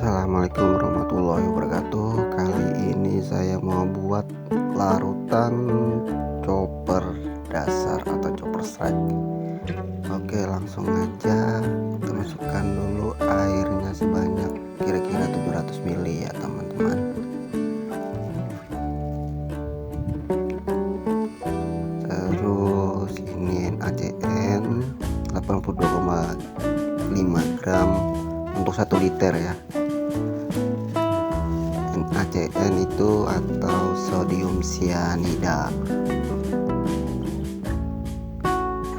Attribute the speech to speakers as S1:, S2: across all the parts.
S1: Assalamualaikum warahmatullahi wabarakatuh. Kali ini saya mau buat larutan chopper dasar atau chopper strike. Oke, langsung aja kita masukkan dulu airnya sebanyak kira-kira 700 ml ya teman-teman. Terus ini NaCN 82,5 gram untuk 1 liter ya. NaCN itu atau sodium cyanida,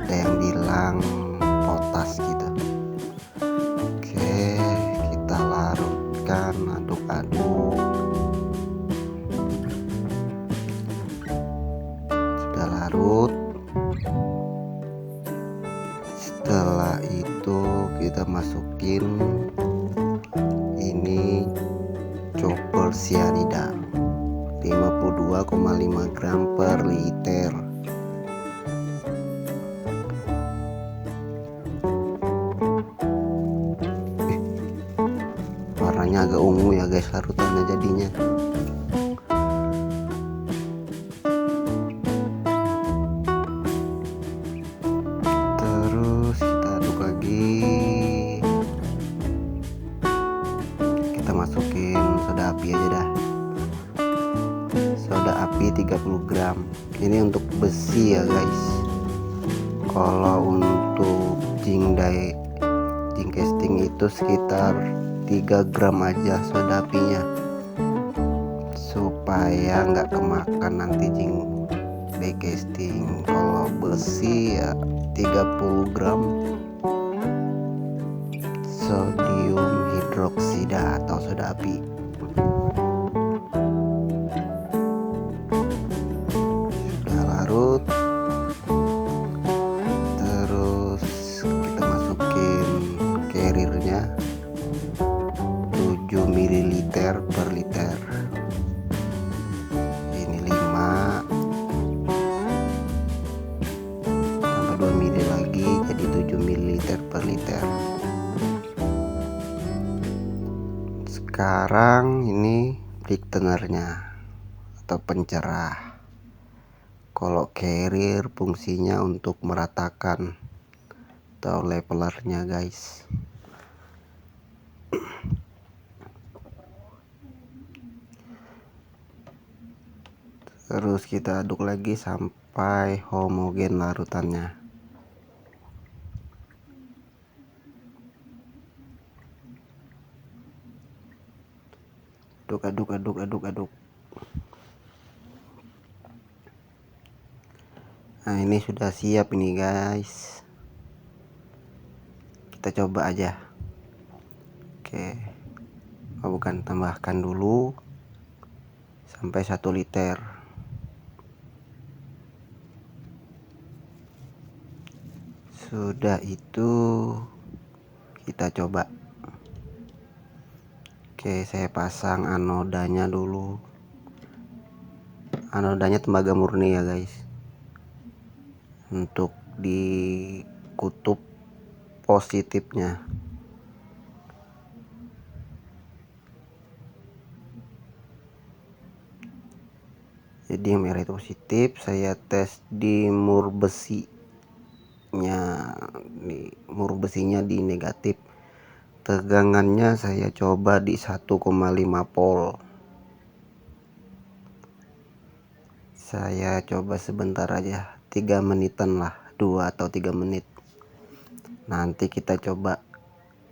S1: ada yang bilang potas gitu. Oke, kita larutkan, aduk-aduk. Sudah larut. Setelah itu kita masukin ini chopper cyanida 52,5 gram per liter. Warnanya agak ungu ya guys larutannya jadinya. Terus kita aduk lagi. Kita masukin soda api aja dah. Soda api 30 gram. Ini untuk besi ya guys. Kalau untuk zinc casting itu sekitar 3 gram aja soda apinya, supaya nggak kemakan nanti zinc casting. Kalau besi ya 30 gram sodium hidroksida atau soda api. Sudah larut. Terus kita masukin carriernya 7 ml per liter. Ini 5 tambah 2 ml lagi jadi 7 ml per liter. Sekarang ini thickenernya atau pencerah. Kalau carrier fungsinya untuk meratakan atau levelernya guys. Terus kita aduk lagi sampai homogen larutannya. Aduk. Nah, ini sudah siap ini guys. Kita coba aja. Oke. Tambahkan dulu sampai 1 liter. Sudah itu kita coba. Oke, saya pasang anodanya dulu. Anodanya tembaga murni ya guys, untuk di kutub positifnya. Jadi yang merah itu positif. Saya tes di mur besinya, di negatif. Tegangannya saya coba di 1,5 volt. Saya coba sebentar aja, 3 menitan lah, 2 atau 3 menit. Nanti kita coba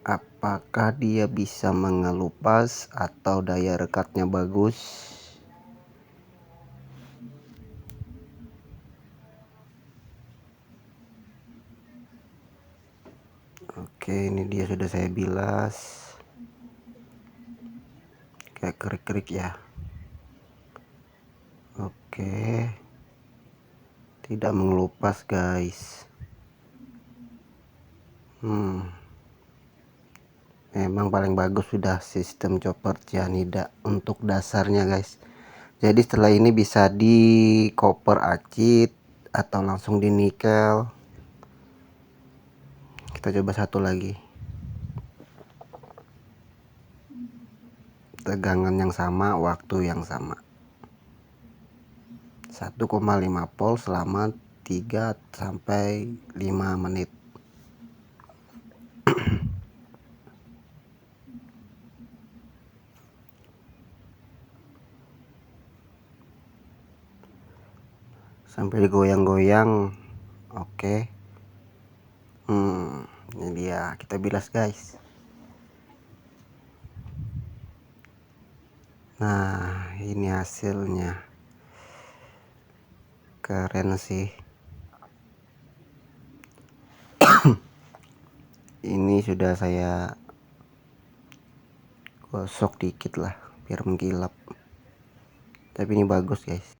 S1: apakah dia bisa mengelupas atau daya rekatnya bagus. Oke, ini dia sudah saya bilas. Kayak kerik-kerik ya. Oke, tidak mengelupas guys. Memang paling bagus sudah sistem chopper cyanida untuk dasarnya guys. Jadi setelah ini bisa di koper acid atau langsung di nikel. Kita coba satu lagi. tegangan yang sama, waktu yang sama. 1,5 volt selama 3 sampai 5 menit. Sampai digoyang-goyang. Oke. Ini dia, kita bilas guys. Nah, ini hasilnya. Keren sih. Ini sudah saya gosok dikit lah biar mengkilap. Tapi ini bagus guys.